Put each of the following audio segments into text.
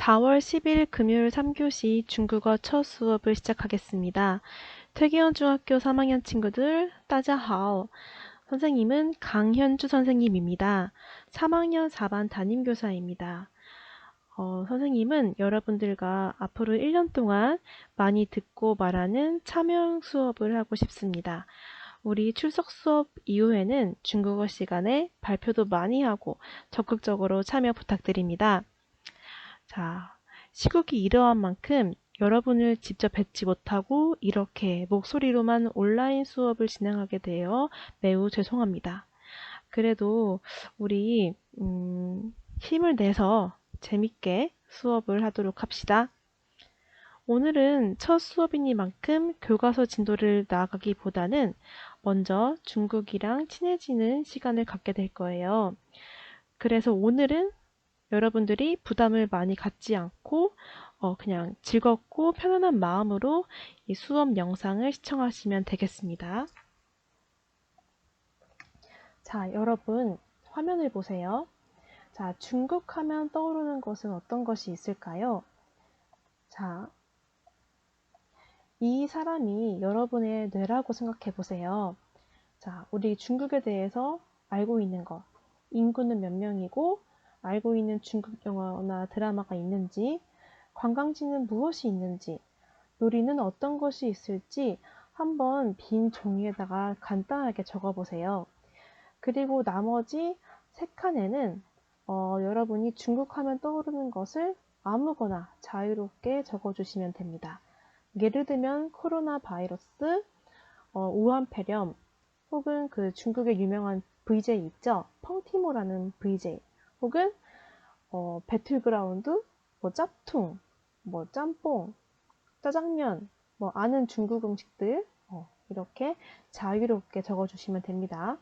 4월 10일 금요일 3교시 중국어 첫 수업을 시작하겠습니다. 퇴계원 중학교 3학년 친구들, 大家好. 선생님은 강현주 선생님입니다. 3학년 4반 담임교사입니다. 선생님은 여러분들과 앞으로 1년 동안 많이 듣고 말하는 참여형 수업을 하고 싶습니다. 우리 출석 수업 이후에는 중국어 시간에 발표도 많이 하고 적극적으로 참여 부탁드립니다. 자, 시국이 이러한 만큼 여러분을 직접 뵙지 못하고 이렇게 목소리로만 온라인 수업을 진행하게 되어 매우 죄송합니다. 그래도 우리 힘을 내서 재밌게 수업을 하도록 합시다. 오늘은 첫 수업이니만큼 교과서 진도를 나아가기보다는 먼저 중국이랑 친해지는 시간을 갖게 될 거예요. 그래서 오늘은 여러분들이 부담을 많이 갖지 않고 그냥 즐겁고 편안한 마음으로 이 수업 영상을 시청하시면 되겠습니다. 자, 여러분 화면을 보세요. 자, 중국 하면 떠오르는 것은 어떤 것이 있을까요? 자, 이 사람이 여러분의 뇌라고 생각해 보세요. 자, 우리 중국에 대해서 알고 있는 것, 인구는 몇 명이고 알고 있는 중국 영화나 드라마가 있는지, 관광지는 무엇이 있는지, 놀이는 어떤 것이 있을지 한번 빈 종이에다가 간단하게 적어보세요. 그리고 나머지 세 칸에는 여러분이 중국 하면 떠오르는 것을 아무거나 자유롭게 적어주시면 됩니다. 예를 들면 코로나 바이러스, 우한폐렴, 혹은 그 중국의 유명한 VJ 있죠? 펑티모라는 VJ, 혹은 배틀그라운드, 뭐 짭퉁, 뭐 짬뽕, 짜장면, 뭐 아는 중국 음식들 이렇게 자유롭게 적어주시면 됩니다.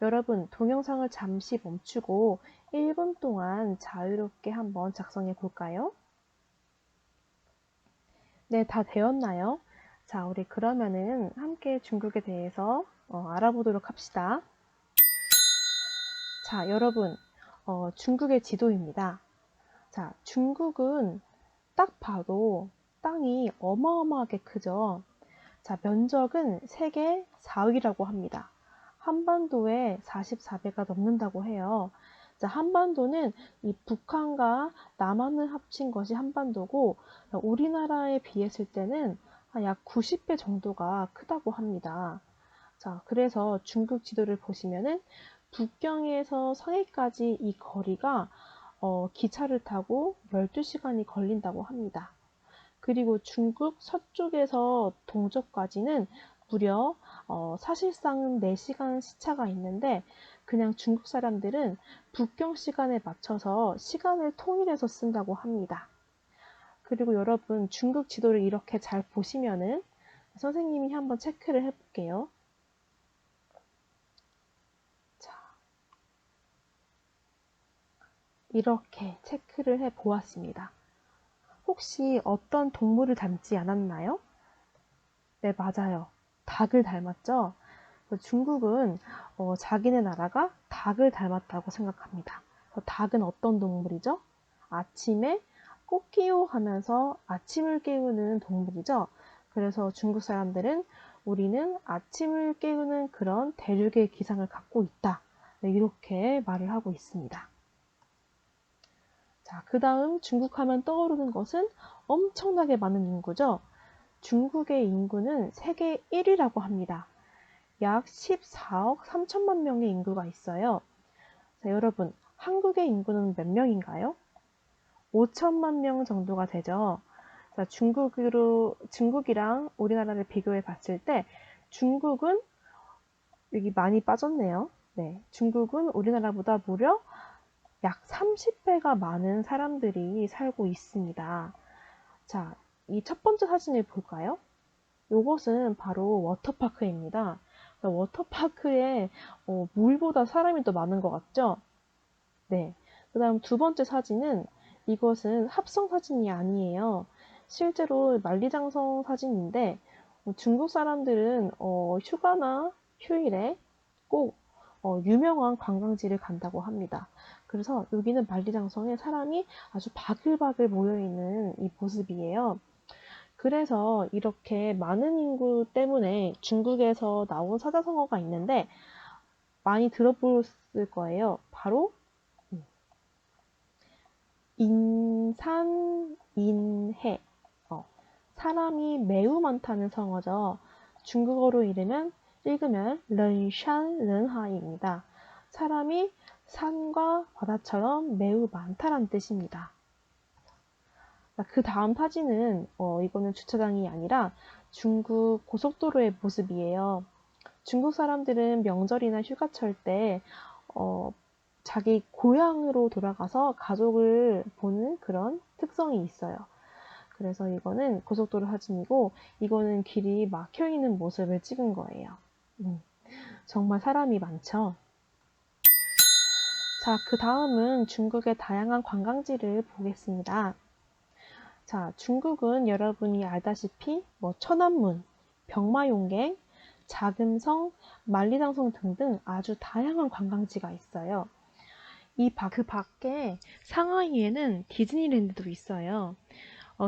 여러분 동영상을 잠시 멈추고 1분 동안 자유롭게 한번 작성해 볼까요? 네, 다 되었나요? 자, 우리 그러면은 함께 중국에 대해서 알아보도록 합시다. 자, 여러분 중국의 지도입니다. 자, 중국은 딱 봐도 땅이 어마어마하게 크죠. 자, 면적은 세계 4위라고 합니다. 한반도의 44배가 넘는다고 해요. 자, 한반도는 이 북한과 남한을 합친 것이 한반도고, 우리나라에 비했을 때는 약 90배 정도가 크다고 합니다. 자, 그래서 중국 지도를 보시면은 북경에서 서해까지 이 거리가 기차를 타고 12시간이 걸린다고 합니다. 그리고 중국 서쪽에서 동쪽까지는 무려 사실상 4시간 시차가 있는데 그냥 중국 사람들은 북경 시간에 맞춰서 시간을 통일해서 쓴다고 합니다. 그리고 여러분 중국 지도를 이렇게 잘 보시면은 선생님이 한번 체크를 해볼게요. 자, 이렇게 체크를 해 보았습니다. 혹시 어떤 동물을 닮지 않았나요? 네, 맞아요. 닭을 닮았죠? 중국은 자기네 나라가 닭을 닮았다고 생각합니다. 닭은 어떤 동물이죠? 아침에 꼬끼요 하면서 아침을 깨우는 동물이죠. 그래서 중국 사람들은 우리는 아침을 깨우는 그런 대륙의 기상을 갖고 있다. 네, 이렇게 말을 하고 있습니다. 자, 그 다음 중국 하면 떠오르는 것은 엄청나게 많은 인구죠. 중국의 인구는 세계 1위라고 합니다. 약 14억 3천만 명의 인구가 있어요. 자, 여러분, 한국의 인구는 몇 명인가요? 5천만 명 정도가 되죠. 자, 중국이랑 우리나라를 비교해 봤을 때 중국은 여기 많이 빠졌네요. 네, 중국은 우리나라보다 무려 약 30배가 많은 사람들이 살고 있습니다. 자, 이 첫 번째 사진을 볼까요? 이것은 바로 워터파크입니다. 워터파크에 물보다 사람이 더 많은 것 같죠? 네. 그 다음 두 번째 사진은 이것은 합성 사진이 아니에요. 실제로 만리장성 사진인데 중국 사람들은 휴가나 휴일에 꼭 유명한 관광지를 간다고 합니다. 그래서 여기는 만리장성에 사람이 아주 바글바글 모여있는 이 모습이에요. 그래서 이렇게 많은 인구 때문에 중국에서 나온 사자성어가 있는데 많이 들어보셨을 거예요. 바로 인산인해. 사람이 매우 많다는 성어죠. 중국어로 읽으면 른샨른하입니다. 사람이 산과 바다처럼 매우 많다란 뜻입니다. 그 다음 사진은 이거는 주차장이 아니라 중국 고속도로의 모습이에요. 중국 사람들은 명절이나 휴가철 때 자기 고향으로 돌아가서 가족을 보는 그런 특성이 있어요. 그래서 이거는 고속도로 사진이고 이거는 길이 막혀 있는 모습을 찍은 거예요. 정말 사람이 많죠. 자, 그 다음은 중국의 다양한 관광지를 보겠습니다. 자, 중국은 여러분이 알다시피 천안문, 병마용객, 자금성, 만리장성 등등 아주 다양한 관광지가 있어요. 그 밖에 상하이에는 디즈니랜드도 있어요.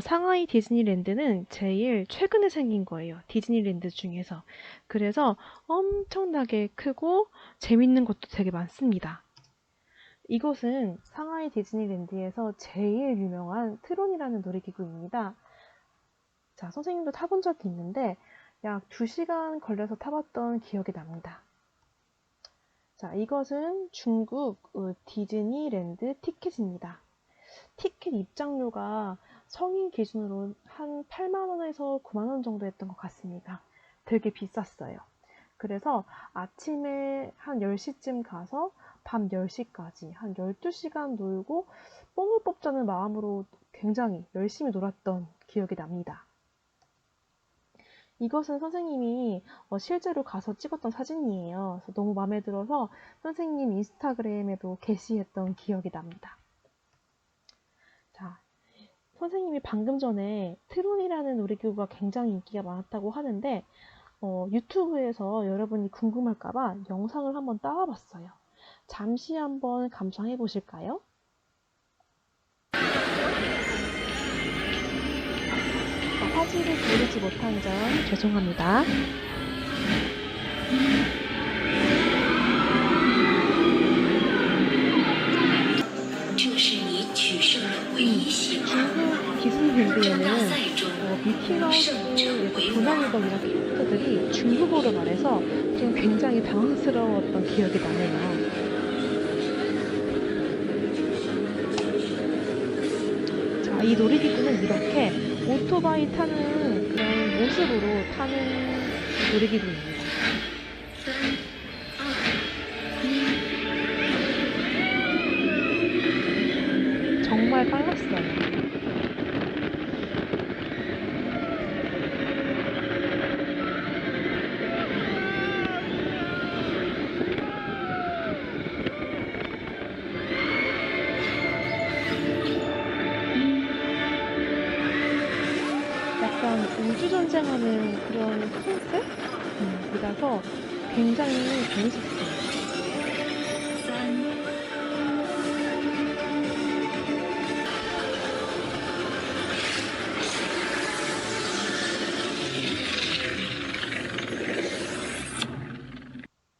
상하이 디즈니랜드는 제일 최근에 생긴 거예요. 디즈니랜드 중에서. 그래서 엄청나게 크고 재밌는 것도 되게 많습니다. 이곳은 상하이 디즈니랜드에서 제일 유명한 트론이라는 놀이기구입니다. 자, 선생님도 타본 적이 있는데 약 2시간 걸려서 타봤던 기억이 납니다. 자, 이것은 중국 디즈니랜드 티켓입니다. 티켓 입장료가 성인 기준으로 한 8만원에서 9만원 정도 했던 것 같습니다. 되게 비쌌어요. 그래서 아침에 한 10시쯤 가서 밤 10시까지 한 12시간 놀고 뽕을 뽑자는 마음으로 굉장히 열심히 놀았던 기억이 납니다. 이것은 선생님이 실제로 가서 찍었던 사진이에요. 그래서 너무 마음에 들어서 선생님 인스타그램에도 게시했던 기억이 납니다. 자, 선생님이 방금 전에 트론이라는 놀이기구가 굉장히 인기가 많았다고 하는데 유튜브에서 여러분이 궁금할까봐 영상을 한번 따와봤어요. 잠시 한번 감상해 보실까요? 화질을 고르지 못한 점 죄송합니다. 中国 디즈니랜드에는 미키마우스 도나르덕이랑 캐릭터들이 중국어로 말해서 좀 굉장히 당황스러웠던 기억이 나네요. 자, 이 놀이기구는 이렇게 오토바이 타는 그런 모습으로 타는 놀이기구입니다. 정말 빨랐어요. 약간 우주전쟁하는 그런 컨셉이라서 굉장히 재밌었어요.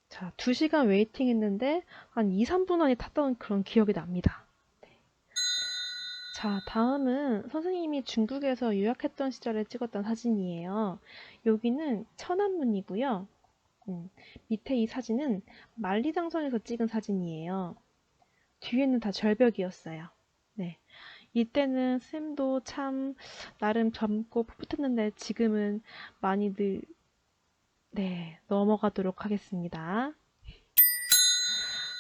자, 2시간 웨이팅 했는데 한 2, 3분 안에 탔던 그런 기억이 납니다. 자, 다음은 선생님이 중국에서 유학했던 시절에 찍었던 사진이에요. 여기는 천안문이고요. 밑에 이 사진은 만리장성에서 찍은 사진이에요. 뒤에는 다 절벽이었어요. 네. 이때는 쌤도 참 나름 젊고 풋풋했는데 지금은 많이들 넘어가도록 하겠습니다.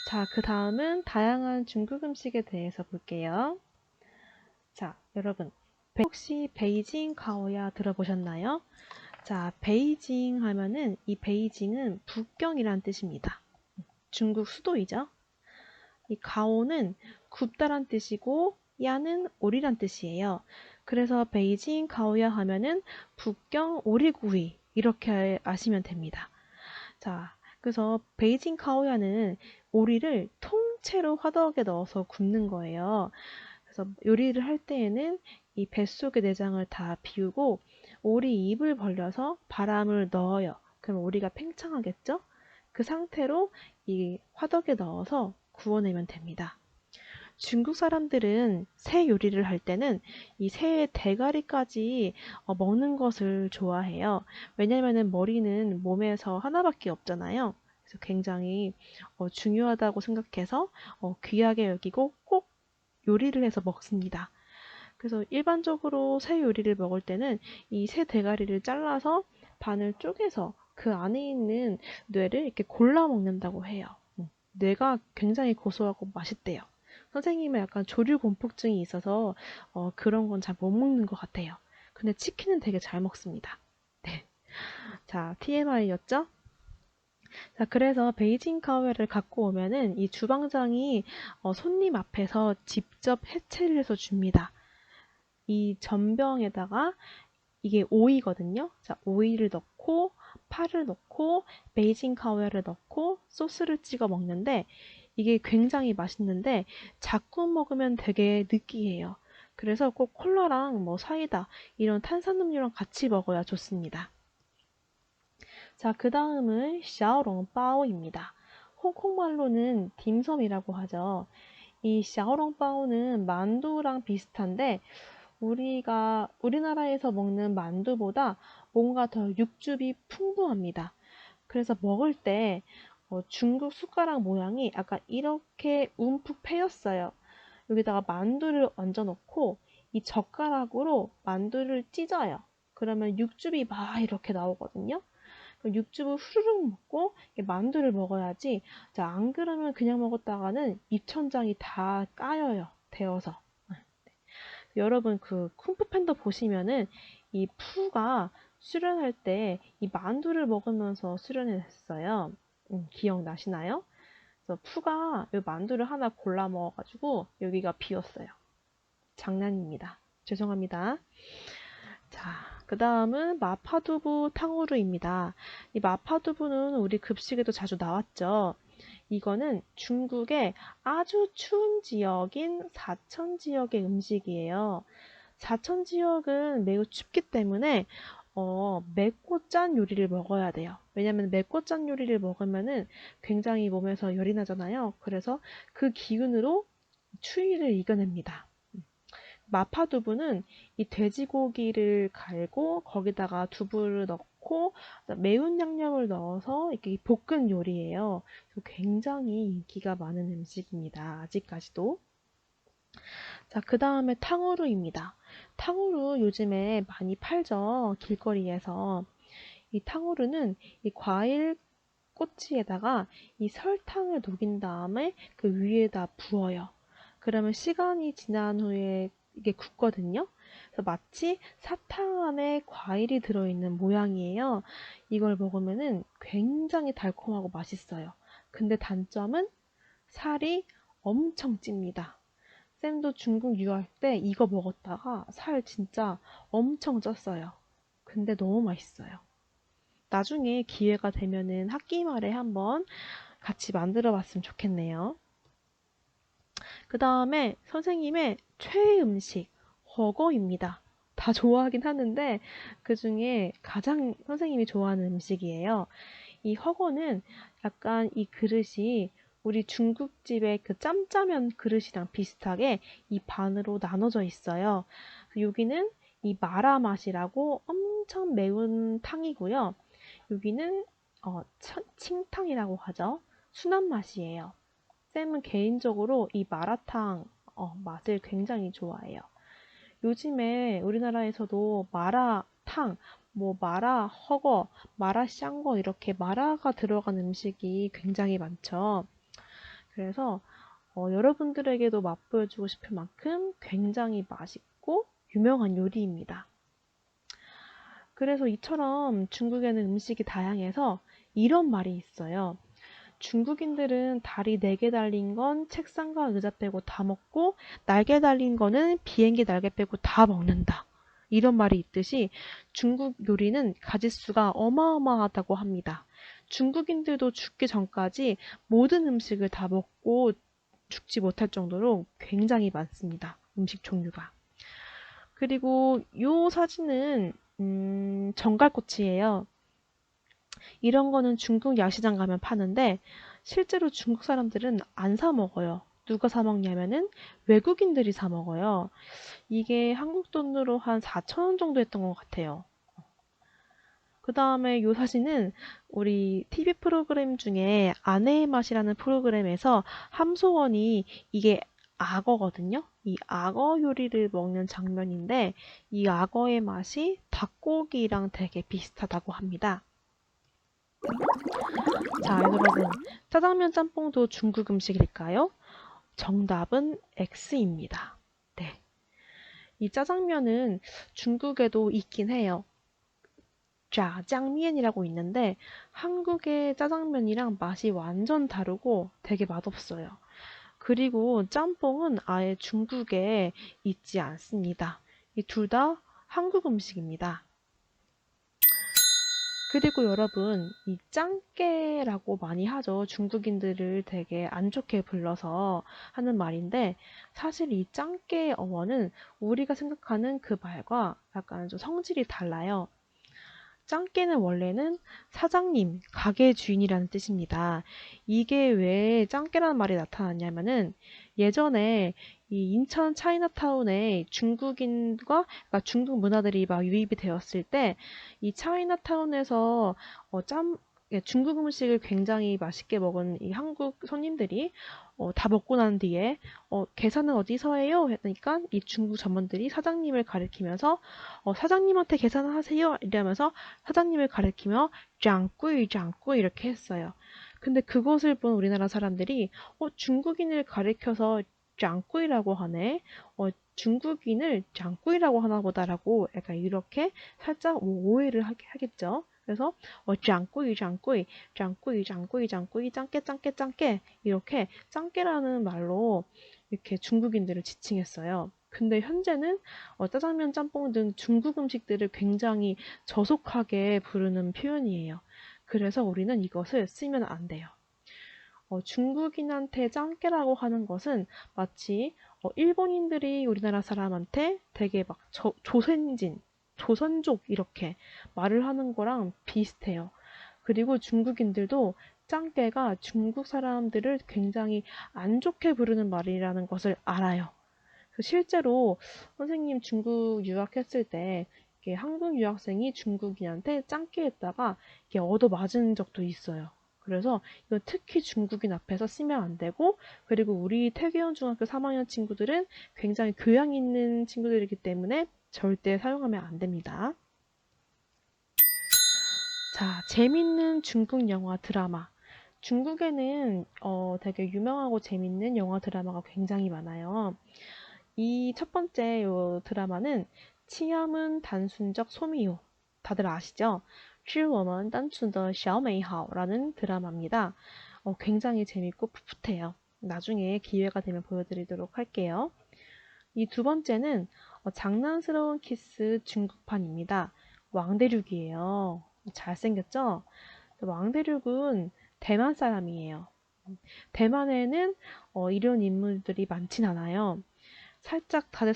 자, 그 다음은 다양한 중국 음식에 대해서 볼게요. 자, 여러분 혹시 베이징 가오야 들어보셨나요? 자, 베이징 하면은 이 베이징은 북경이란 뜻입니다. 중국 수도이죠. 이 가오는 굽다란 뜻이고 야는 오리란 뜻이에요. 그래서 베이징 가오야 하면은 북경 오리구이 이렇게 아시면 됩니다. 자, 그래서 베이징 가오야는 오리를 통째로 화덕에 넣어서 굽는 거예요. 그래서 요리를 할 때에는 이 뱃속의 내장을 다 비우고 오리 입을 벌려서 바람을 넣어요. 그럼 오리가 팽창하겠죠? 그 상태로 이 화덕에 넣어서 구워내면 됩니다. 중국 사람들은 새 요리를 할 때는 이 새의 대가리까지 먹는 것을 좋아해요. 왜냐면은 머리는 몸에서 하나밖에 없잖아요. 그래서 굉장히 중요하다고 생각해서 귀하게 여기고 꼭 요리를 해서 먹습니다. 그래서 일반적으로 새 요리를 먹을 때는 이 새 대가리를 잘라서 반을 쪼개서 그 안에 있는 뇌를 이렇게 골라 먹는다고 해요. 뇌가 굉장히 고소하고 맛있대요. 선생님은 약간 조류 공포증이 있어서 그런 건 잘 못 먹는 것 같아요. 근데 치킨은 되게 잘 먹습니다. 네. 자, TMI였죠? 자, 그래서 베이징 카우웰을 갖고 오면은 이 주방장이 손님 앞에서 직접 해체를 해서 줍니다. 이 전병에다가 이게 오이거든요. 자, 오이를 넣고 파를 넣고 베이징 카우웰을 넣고 소스를 찍어 먹는데 이게 굉장히 맛있는데 자꾸 먹으면 되게 느끼해요. 그래서 꼭 콜라랑 뭐 사이다 이런 탄산음료랑 같이 먹어야 좋습니다. 자, 그 다음은 샤오롱바오입니다. 홍콩말로는 딤섬이라고 하죠. 이 샤오롱바오는 만두랑 비슷한데 우리나라에서 먹는 만두보다 뭔가 더 육즙이 풍부합니다. 그래서 먹을 때 중국 숟가락 모양이 약간 이렇게 움푹 패였어요. 여기다가 만두를 얹어 놓고 이 젓가락으로 만두를 찢어요. 그러면 육즙이 막 이렇게 나오거든요. 육즙을 후루룩 먹고 만두를 먹어야지. 자, 안 그러면 그냥 먹었다가는 입천장이 다 까여요. 데워서. 여러분 그 쿵푸 팬더 보시면은 이 푸가 수련할 때 이 만두를 먹으면서 수련을 했어요. 기억나시나요? 그래서 푸가 이 만두를 하나 골라 먹어가지고 여기가 비었어요. 장난입니다. 죄송합니다. 자, 그 다음은 마파두부 탕후루입니다. 이 마파두부는 우리 급식에도 자주 나왔죠. 이거는 중국의 아주 추운 지역인 사천 지역의 음식이에요. 사천 지역은 매우 춥기 때문에 맵고 짠 요리를 먹어야 돼요. 왜냐면 맵고 짠 요리를 먹으면은 굉장히 몸에서 열이 나잖아요. 그래서 그 기운으로 추위를 이겨냅니다. 마파두부는 이 돼지고기를 갈고 거기다가 두부를 넣고 매운 양념을 넣어서 이렇게 볶은 요리예요. 굉장히 인기가 많은 음식입니다. 아직까지도. 자, 그 다음에 탕후루입니다. 탕후루 요즘에 많이 팔죠. 길거리에서. 이 탕후루는 이 과일 꼬치에다가 이 설탕을 녹인 다음에 그 위에다 부어요. 그러면 시간이 지난 후에 이게 굳거든요. 그래서 마치 사탕 안에 과일이 들어있는 모양이에요. 이걸 먹으면은 굉장히 달콤하고 맛있어요. 근데 단점은 살이 엄청 찝니다. 쌤도 중국 유학 때 이거 먹었다가 살 진짜 엄청 쪘어요. 근데 너무 맛있어요. 나중에 기회가 되면은 학기 말에 한번 같이 만들어 봤으면 좋겠네요. 그 다음에 선생님의 최애 음식, 허거입니다. 다 좋아하긴 하는데 그 중에 가장 선생님이 좋아하는 음식이에요. 이 허거는 약간 이 그릇이 우리 중국집의 그 짬짜면 그릇이랑 비슷하게 이 반으로 나눠져 있어요. 여기는 이 마라 맛이라고 엄청 매운 탕이고요. 여기는 칭탕이라고 하죠. 순한 맛이에요. 쌤은 개인적으로 이 마라탕 맛을 굉장히 좋아해요. 요즘에 우리나라에서도 마라탕, 뭐 마라 허거, 마라 샹궈 이렇게 마라가 들어간 음식이 굉장히 많죠. 그래서 여러분들에게도 맛보여주고 싶을 만큼 굉장히 맛있고 유명한 요리입니다. 그래서 이처럼 중국에는 음식이 다양해서 이런 말이 있어요. 중국인들은 다리 4개 달린 건 책상과 의자 빼고 다 먹고 날개 달린 거는 비행기 날개 빼고 다 먹는다. 이런 말이 있듯이 중국 요리는 가짓수가 어마어마하다고 합니다. 중국인들도 죽기 전까지 모든 음식을 다 먹고 죽지 못할 정도로 굉장히 많습니다. 음식 종류가. 그리고 이 사진은 정갈꼬치예요. 이런 거는 중국 야시장 가면 파는데 실제로 중국 사람들은 안 사 먹어요. 누가 사 먹냐면은 외국인들이 사 먹어요. 이게 한국 돈으로 한 4,000원 정도 했던 것 같아요. 그 다음에 이 사진은 우리 TV 프로그램 중에 아내의 맛이라는 프로그램에서 함소원이 이게 악어거든요. 이 악어 요리를 먹는 장면인데 이 악어의 맛이 닭고기랑 되게 비슷하다고 합니다. 자, 여러분, 짜장면 짬뽕도 중국 음식일까요? 정답은 X입니다. 네. 이 짜장면은 중국에도 있긴 해요. 짜장면이라고 있는데 한국의 짜장면이랑 맛이 완전 다르고 되게 맛없어요. 그리고 짬뽕은 아예 중국에 있지 않습니다. 이 둘 다 한국 음식입니다. 그리고 여러분, 이 짱깨라고 많이 하죠. 중국인들을 되게 안 좋게 불러서 하는 말인데, 사실 이 짱깨의 어원은 우리가 생각하는 그 말과 약간 좀 성질이 달라요. 짱깨는 원래는 사장님, 가게 주인이라는 뜻입니다. 이게 왜 짱깨라는 말이 나타났냐면은 예전에 이 인천 차이나타운에 중국인과 그러니까 중국 문화들이 막 유입이 되었을 때 이 차이나타운에서 중국 음식을 굉장히 맛있게 먹은 이 한국 손님들이 다 먹고 난 뒤에 계산은 어디서 해요? 했으니까 이 중국 점원들이 사장님을 가리키면서 사장님한테 계산을 하세요 이러면서 사장님을 가리키며 짱꾸이 짱꾸이 이렇게 했어요. 근데 그것을 본 우리나라 사람들이 중국인을 가리켜서 짱꾸이라고 하네. 중국인을 짱꾸이라고 하나 보다라고 약간 이렇게 살짝 오해를 하겠죠. 그래서 짱꾸이 짱꾸이 짱꾸이 짱꾸이 짱꾸이 짱깨 짱깨 짱깨 이렇게 짱깨라는 말로 이렇게 중국인들을 지칭했어요. 근데 현재는 짜장면, 짬뽕 등 중국 음식들을 굉장히 저속하게 부르는 표현이에요. 그래서 우리는 이것을 쓰면 안 돼요. 중국인한테 짱깨라고 하는 것은 마치 일본인들이 우리나라 사람한테 되게 막 조선진, 조선족 이렇게 말을 하는 거랑 비슷해요. 그리고 중국인들도 짱깨가 중국 사람들을 굉장히 안 좋게 부르는 말이라는 것을 알아요. 실제로 선생님 중국 유학했을 때 이렇게 한국 유학생이 중국인한테 짱깨 했다가 이렇게 얻어맞은 적도 있어요. 그래서 이건 특히 중국인 앞에서 쓰면 안 되고 그리고 우리 태계원 중학교 3학년 친구들은 굉장히 교양 있는 친구들이기 때문에 절대 사용하면 안 됩니다. 자, 재밌는 중국 영화 드라마. 중국에는 되게 유명하고 재밌는 영화 드라마가 굉장히 많아요. 이 첫 번째 요 드라마는 치염은 단순적 소미요. 다들 아시죠? 是我们单纯的小美好라는 드라마입니다. 굉장히 재밌고 풋풋해요. 나중에 기회가 되면 보여드리도록 할게요. 이 두 번째는 장난스러운 키스 중국판입니다. 왕대륙이에요. 잘생겼죠? 왕대륙은 대만 사람이에요. 대만에는 이런 인물들이 많진 않아요. 살짝 다들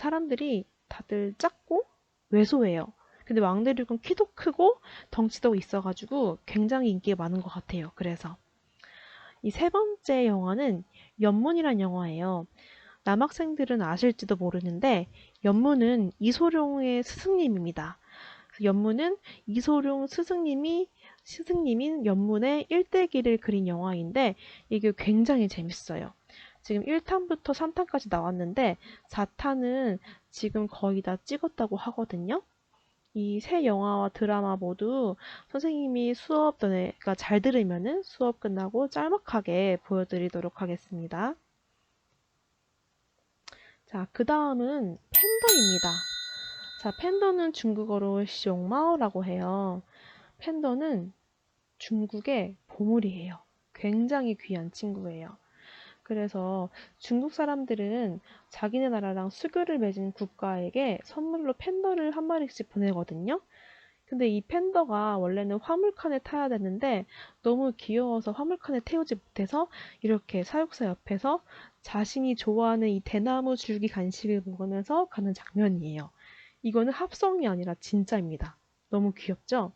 작고 왜소해요. 근데 왕대륙은 키도 크고 덩치도 있어가지고 굉장히 인기가 많은 것 같아요. 그래서 이 세 번째 영화는 연문이란 영화예요. 남학생들은 아실지도 모르는데 연문은 이소룡의 스승님입니다. 연문은 이소룡 스승님인 연문의 일대기를 그린 영화인데 이게 굉장히 재밌어요. 지금 1탄부터 3탄까지 나왔는데 4탄은 지금 거의 다 찍었다고 하거든요. 이 세 영화와 드라마 모두 선생님이 그러니까 잘 들으면은 수업 끝나고 짤막하게 보여드리도록 하겠습니다. 자, 그 다음은 팬더입니다. 자, 팬더는 중국어로 숑마오라고 해요. 팬더는 중국의 보물이에요. 굉장히 귀한 친구예요. 그래서 중국 사람들은 자기네 나라랑 수교를 맺은 국가에게 선물로 팬더를 한 마리씩 보내거든요. 근데 이 팬더가 원래는 화물칸에 타야 되는데 너무 귀여워서 화물칸에 태우지 못해서 이렇게 사육사 옆에서 자신이 좋아하는 이 대나무 줄기 간식을 먹으면서 가는 장면이에요. 이거는 합성이 아니라 진짜입니다. 너무 귀엽죠?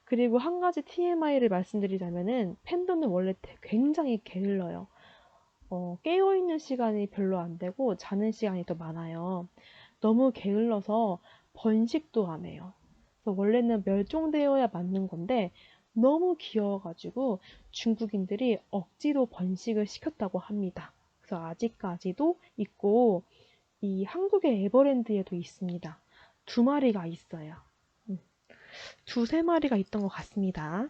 그리고 한 가지 TMI를 말씀드리자면은 팬더는 원래 굉장히 게을러요. 깨어있는 시간이 별로 안 되고 자는 시간이 더 많아요. 너무 게을러서 번식도 안 해요. 그래서 원래는 멸종되어야 맞는 건데 너무 귀여워가지고 중국인들이 억지로 번식을 시켰다고 합니다. 그래서 아직까지도 있고 이 한국의 에버랜드에도 있습니다. 2마리가 있어요. 두세 마리가 있던 것 같습니다.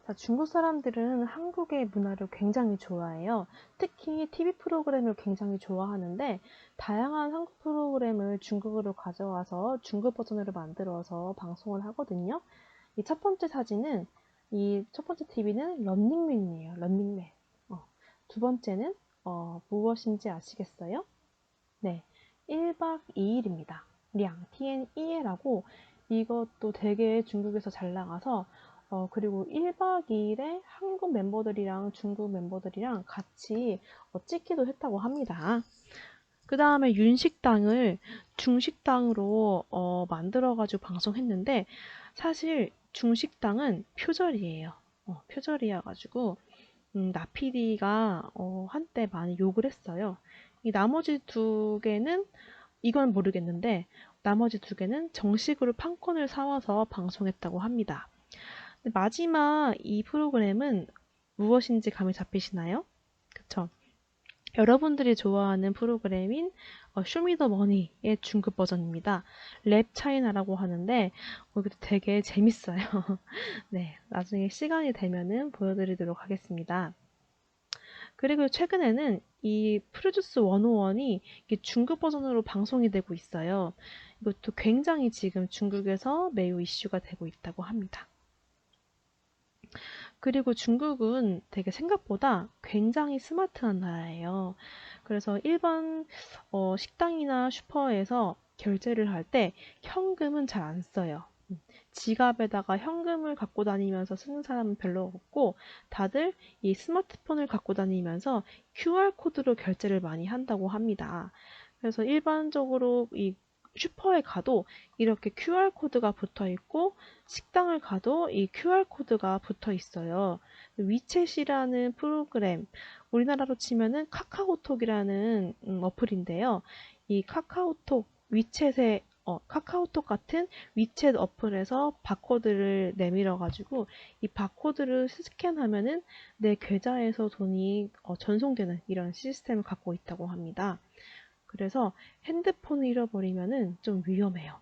자, 중국 사람들은 한국의 문화를 굉장히 좋아해요. 특히 TV 프로그램을 굉장히 좋아하는데 다양한 한국 프로그램을 중국으로 가져와서 중국 버전으로 만들어서 방송을 하거든요. 이 첫 번째 사진은 이 첫 번째 TV는 런닝맨이에요. 런닝맨. 두 번째는 무엇인지 아시겠어요? 네, 1박 2일입니다. 량티엔 이에라고 이것도 되게 중국에서 잘 나가서 그리고 1박 2일에 한국 멤버들이랑 중국 멤버들이랑 같이 찍기도 했다고 합니다. 그 다음에 윤식당을 중식당으로 만들어가지고 방송했는데 사실 중식당은 표절이에요. 표절이어가지고 나피디가 한때 많이 욕을 했어요. 이 나머지 두 개는 이건 모르겠는데 나머지 두 개는 정식으로 판권을 사와서 방송했다고 합니다. 마지막 이 프로그램은 무엇인지 감이 잡히시나요? 그쵸? 여러분들이 좋아하는 프로그램인 쇼미더머니의 중급 버전입니다. 랩 차이나라고 하는데 이것도 되게 재밌어요. 네, 나중에 시간이 되면은 보여드리도록 하겠습니다. 그리고 최근에는 이 프로듀스 101이 중급 버전으로 방송이 되고 있어요. 이것도 굉장히 지금 중국에서 매우 이슈가 되고 있다고 합니다. 그리고 중국은 되게 생각보다 굉장히 스마트한 나라예요. 그래서 일반 식당이나 슈퍼에서 결제를 할 때 현금은 잘 안 써요. 지갑에다가 현금을 갖고 다니면서 쓰는 사람은 별로 없고 다들 이 스마트폰을 갖고 다니면서 QR코드로 결제를 많이 한다고 합니다. 그래서 일반적으로 이 슈퍼에 가도 이렇게 QR코드가 붙어 있고 식당을 가도 이 QR코드가 붙어 있어요. 위챗이라는 프로그램, 우리나라로 치면은 카카오톡이라는 어플인데요. 이 카카오톡, 위챗의 카카오톡 같은 위챗 어플에서 바코드를 내밀어 가지고 이 바코드를 스캔하면은 내 계좌에서 돈이 전송되는 이런 시스템을 갖고 있다고 합니다. 그래서 핸드폰을 잃어버리면은 좀 위험해요.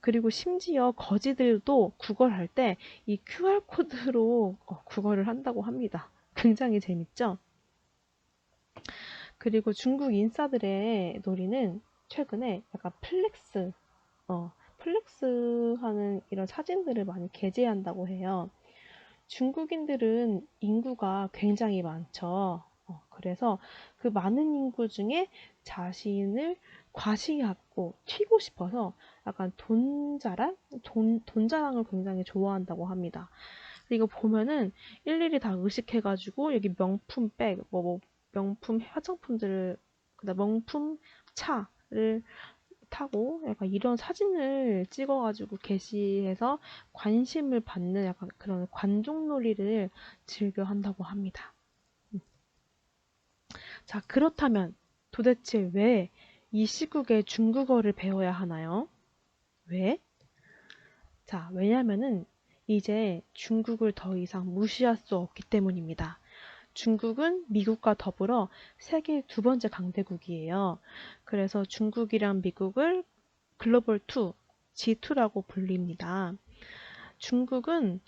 그리고 심지어 거지들도 구걸할 때 이 QR코드로 구걸을 한다고 합니다. 굉장히 재밌죠? 그리고 중국 인싸들의 놀이는 최근에 약간 플렉스 하는 이런 사진들을 많이 게재한다고 해요. 중국인들은 인구가 굉장히 많죠. 그래서 그 많은 인구 중에 자신을 과시하고 튀고 싶어서 약간 돈 자랑을 굉장히 좋아한다고 합니다. 이거 보면은 일일이 다 의식해가지고 여기 명품 백, 명품 화장품들을, 그다음 명품 차를 타고 약간 이런 사진을 찍어가지고 게시해서 관심을 받는 약간 그런 관종놀이를 즐겨 한다고 합니다. 자, 그렇다면 도대체 왜 이 시국에 중국어를 배워야 하나요? 왜? 자, 왜냐면은 이제 중국을 더 이상 무시할 수 없기 때문입니다. 중국은 미국과 더불어 세계 두 번째 강대국이에요. 그래서 중국이랑 미국을 글로벌 2, G2라고 불립니다. 중국은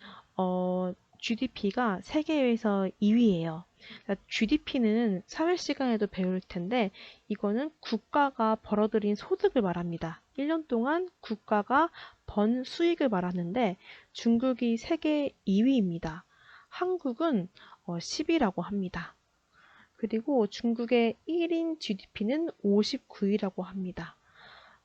GDP가 세계에서 2위예요. GDP는 사회 시간에도 배울 텐데 이거는 국가가 벌어들인 소득을 말합니다. 1년 동안 국가가 번 수익을 말하는데 중국이 세계 2위입니다. 한국은 10위라고 합니다. 그리고 중국의 1인 GDP는 59위라고 합니다.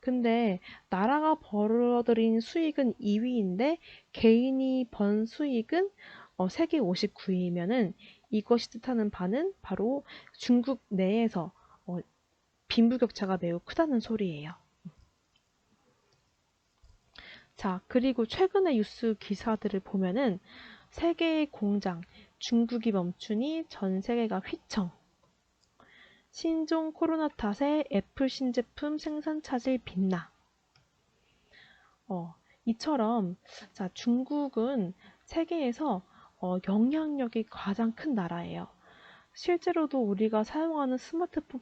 근데 나라가 벌어들인 수익은 2위인데 개인이 번 수익은 세계 59위면은 이것이 뜻하는 바는 바로 중국 내에서 빈부격차가 매우 크다는 소리예요. 자, 그리고 최근의 뉴스 기사들을 보면은 세계의 공장, 중국이 멈추니 전 세계가 휘청. 신종 코로나 탓에 애플 신제품 생산 차질 빚나. 이처럼 자, 중국은 세계에서 영향력이 가장 큰 나라예요. 실제로도 우리가 사용하는 스마트폰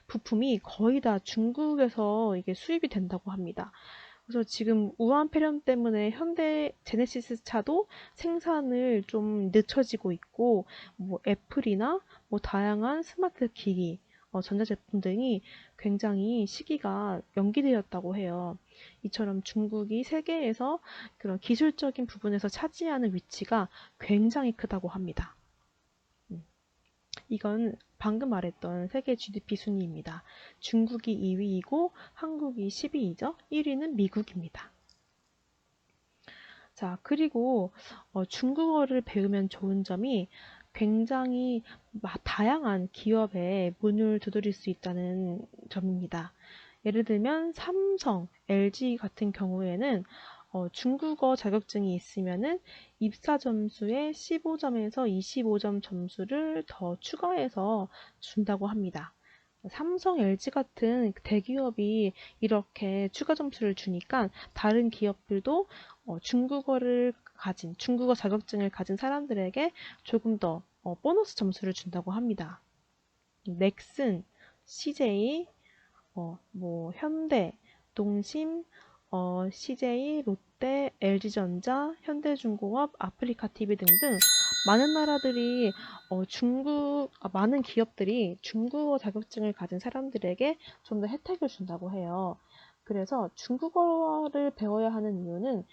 부품이 거의 다 중국에서 이게 수입이 된다고 합니다. 그래서 지금 우한 폐렴 때문에 현대 제네시스 차도 생산을 좀 늦춰지고 있고, 뭐 애플이나 뭐 다양한 스마트 기기, 전자제품 등이 굉장히 시기가 연기되었다고 해요. 이처럼 중국이 세계에서 그런 기술적인 부분에서 차지하는 위치가 굉장히 크다고 합니다. 이건 방금 말했던 세계 GDP 순위입니다. 중국이 2위이고 한국이 10위이죠. 1위는 미국입니다. 자, 그리고 중국어를 배우면 좋은 점이 굉장히 다양한 기업에 문을 두드릴 수 있다는 점입니다. 예를 들면 삼성, LG 같은 경우에는 중국어 자격증이 있으면은 입사 점수에 15점에서 25점 점수를 더 추가해서 준다고 합니다. 삼성, LG 같은 대기업이 이렇게 추가 점수를 주니까 다른 기업들도 중국어 자격증을 가진 사람들에게 조금 더 보너스 점수를 준다고 합니다. 넥슨, CJ, 현대, 동심, CJ, 롯데, LG전자, 현대중공업, 아프리카TV 등등 많은 나라들이 많은 기업들이 중국어 자격증을 가진 사람들에게 좀 더 혜택을 준다고 해요. 그래서 중국어를 배워야 하는 이유는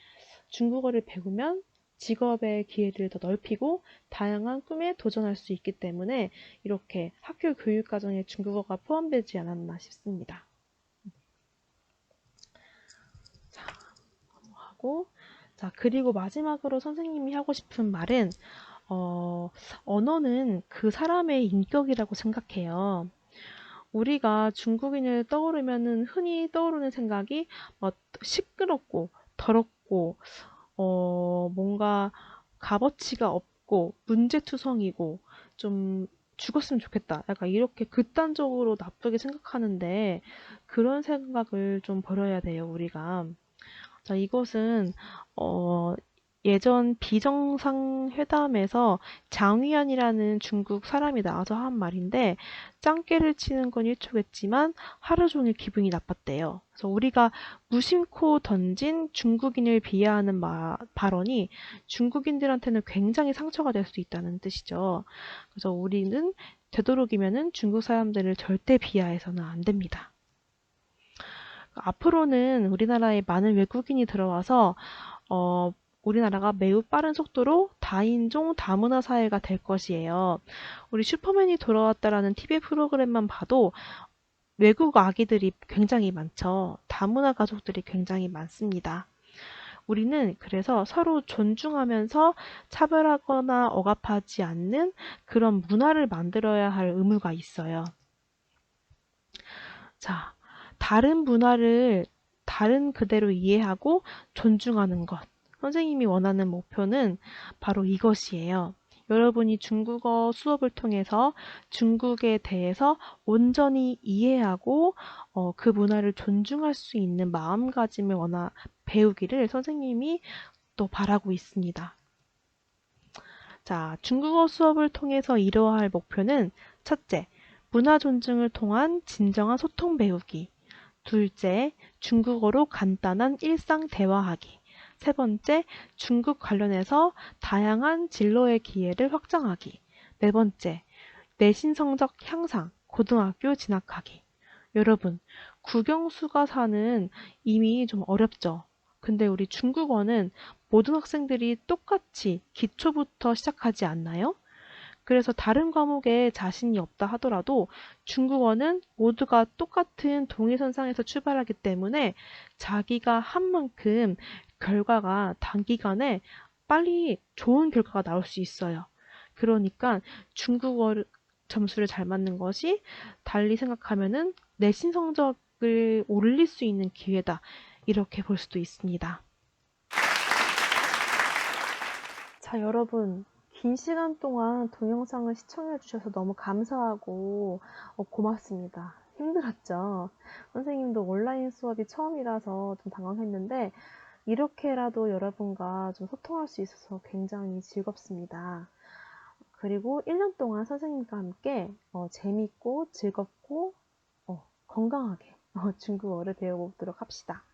중국어를 배우면 직업의 기회를 더 넓히고 다양한 꿈에 도전할 수 있기 때문에 이렇게 학교 교육 과정에 중국어가 포함되지 않았나 싶습니다. 자, 그리고 마지막으로 선생님이 하고 싶은 말은 언어는 그 사람의 인격이라고 생각해요. 우리가 중국인을 떠오르면은 흔히 떠오르는 생각이 시끄럽고 더럽고 뭔가 값어치가 없고 문제투성이고 좀 죽었으면 좋겠다. 약간 이렇게 극단적으로 나쁘게 생각하는데 그런 생각을 좀 버려야 돼요, 우리가. 자, 이것은 예전 비정상회담에서 장위안이라는 중국 사람이 나와서 한 말인데 짱깨를 치는 건 일초겠지만 하루 종일 기분이 나빴대요. 그래서 우리가 무심코 던진 중국인을 비하하는 발언이 중국인들한테는 굉장히 상처가 될 수 있다는 뜻이죠. 그래서 우리는 되도록이면은 중국 사람들을 절대 비하해서는 안 됩니다. 앞으로는 우리나라에 많은 외국인이 들어와서 우리나라가 매우 빠른 속도로 다인종 다문화 사회가 될 것이에요. 우리 슈퍼맨이 돌아왔다라는 TV 프로그램만 봐도 외국 아기들이 굉장히 많죠. 다문화 가족들이 굉장히 많습니다. 우리는 그래서 서로 존중하면서 차별하거나 억압하지 않는 그런 문화를 만들어야 할 의무가 있어요. 자, 다른 문화를 다른 그대로 이해하고 존중하는 것. 선생님이 원하는 목표는 바로 이것이에요. 여러분이 중국어 수업을 통해서 중국에 대해서 온전히 이해하고 그 문화를 존중할 수 있는 마음가짐을 배우기를 선생님이 또 바라고 있습니다. 자, 중국어 수업을 통해서 이루어야 할 목표는 첫째, 문화 존중을 통한 진정한 소통 배우기. 둘째, 중국어로 간단한 일상 대화하기. 세 번째, 중국 관련해서 다양한 진로의 기회를 확장하기. 네 번째, 내신 성적 향상, 고등학교 진학하기. 여러분, 국영수가사는 이미 좀 어렵죠? 근데 우리 중국어는 모든 학생들이 똑같이 기초부터 시작하지 않나요? 그래서 다른 과목에 자신이 없다 하더라도 중국어는 모두가 똑같은 동일선상에서 출발하기 때문에 자기가 한 만큼 결과가 단기간에 빨리 좋은 결과가 나올 수 있어요. 그러니까 중국어 점수를 잘 맞는 것이 달리 생각하면은 내신 성적을 올릴 수 있는 기회다. 이렇게 볼 수도 있습니다. 자, 여러분. 긴 시간 동안 동영상을 시청해 주셔서 너무 감사하고 고맙습니다. 힘들었죠? 선생님도 온라인 수업이 처음이라서 좀 당황했는데 이렇게라도 여러분과 좀 소통할 수 있어서 굉장히 즐겁습니다. 그리고 1년 동안 선생님과 함께 재밌고 즐겁고 건강하게 중국어를 배워보도록 합시다.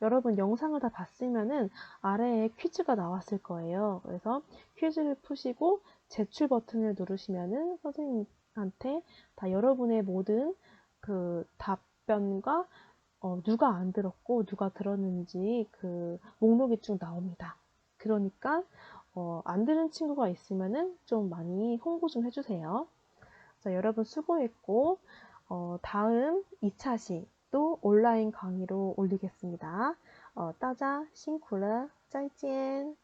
여러분 영상을 다 봤으면은 아래에 퀴즈가 나왔을 거예요. 그래서 퀴즈를 푸시고 제출 버튼을 누르시면은 선생님한테 다 여러분의 모든 그 답변과 누가 안 들었고 누가 들었는지 그 목록이 쭉 나옵니다. 그러니까 안 들은 친구가 있으면은 좀 많이 홍보 좀 해주세요. 자, 여러분 수고했고 다음 2차 시 또 온라인 강의로 올리겠습니다. 大家辛苦了，再见。